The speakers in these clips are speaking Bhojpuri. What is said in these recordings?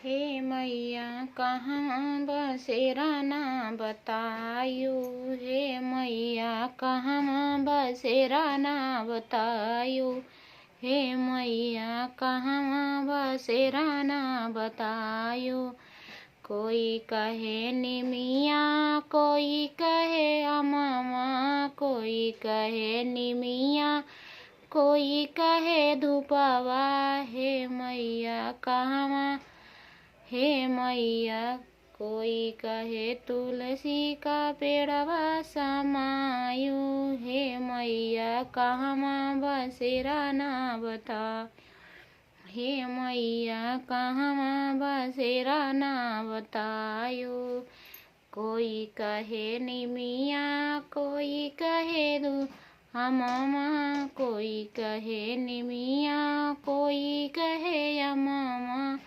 हे मैया कहाँ बसेरा ना बतायू। हे मैया कहाँ बसेरा ना बतायू। हे मैया कहाँ बसेरा ना बतायू। कोई कहे निमिया कोई कहे अममा, कोई कहे निमिया कोई कहे धूपवा। हे मैया कहाँ हे मैया कोई कहे तुलसी का पेड़वा समायू। हे मैया कहाँ बसेरा ना बता। हे मैया कहाँ बसेरा ना बतायो। कोई कहे निमिया कोई कहे अममा, कोई कहे निमिया कोई कहे अममा,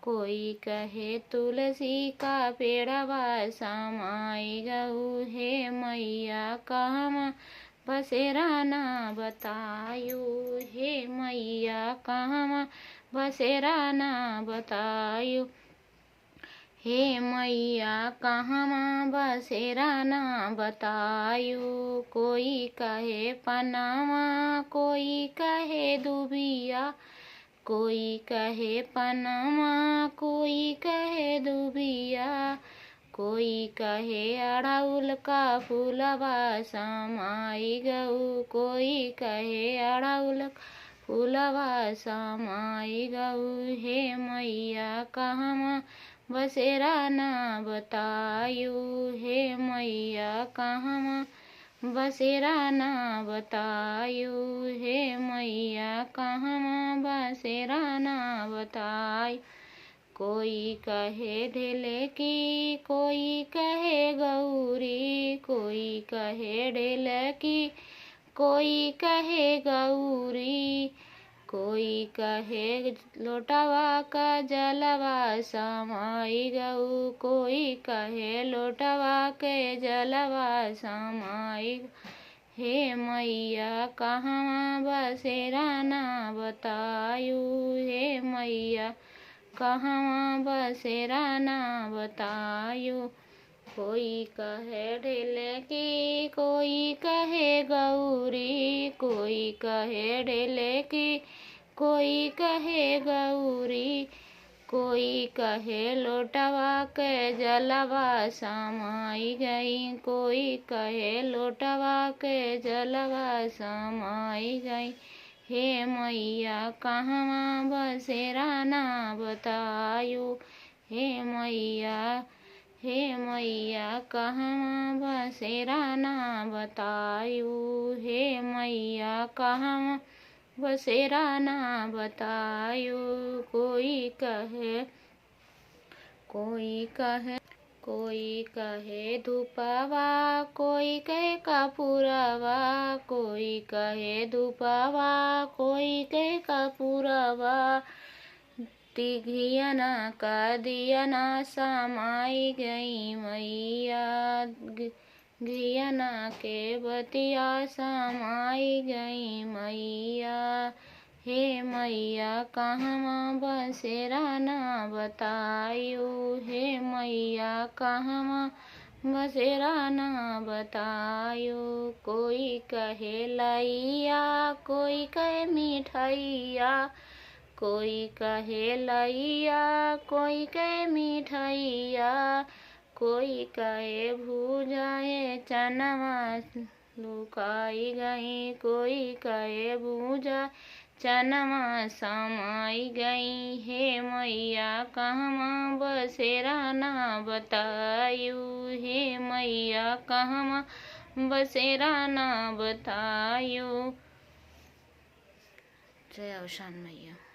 कोई कहे तुलसी का पेड़वा समाई गऊ। हे मैया कहाँ बसेरा ना बतायू। हे मैया कहाँ बसेरा ना बतायू। हे मैया कहाँ बसेरा ना बतायू। कोई कहे पनामा कोई कहे दुबिया, कोई कहे पनामा कोई कहे दुबिया, कोई कहे अड़हुल का फूलवा समाई गऊ। कोई कहे अड़हुल फूलवा समाई गऊ। हे मैया कहाँ बसेरा ना बतायू। हे मैया कहाँ बसेरा ना बतायू। हे मैया कहाँ बसेरा ना बतायू। कोई कहे ढेले की कोई कहे गौरी, कोई कहे ढेले की कोई कहे गौरी, कोई कहे लोटवा का जलवा समाई गऊ। कोई कहे लोटवा के जलवा समाई। हे मैया कहाँ बसेरा ना बतायू। हे मैया कहाँ बसेरा ना बतायू। कोई कहे ढेले की कोई कहे गौरी, कोई कहे ढेले की कोई कहे गौरी, कोई कहे लोटवा के जलवा समाई गई। कोई कहे लोटवा के जलवा समाई गई। हे मैया कहाँ बसेरा ना बतायू। हे मैया कहाँ बसेरा ना बतायू। हे मैया कहाँ बसेरा ना बतायू। कोई कहे धूपवा कोई कहे कपूरवा, कोई कहे धूपवा कोई कहे कपूरवा, घियना का दियना समाई गई मैया। घियना के बतिया समाई गई मैया। हे मैया कहाँ बसेरा ना बतायू। हे मैया कहाँ बसेरा ना बतायू। कोई कहे लैया कोई कहे मिठैया, कोई कहे लैया कोई कहे मिठैया, कोई कहे भूजाए चनवा लुकाई गई, कोई कहे भूजा चनवा समाई गई। हे मैया कहाँ बसेरा ना बतायू। हे मैया कहाँ बसेरा ना बतायू। जय अवसान मैया।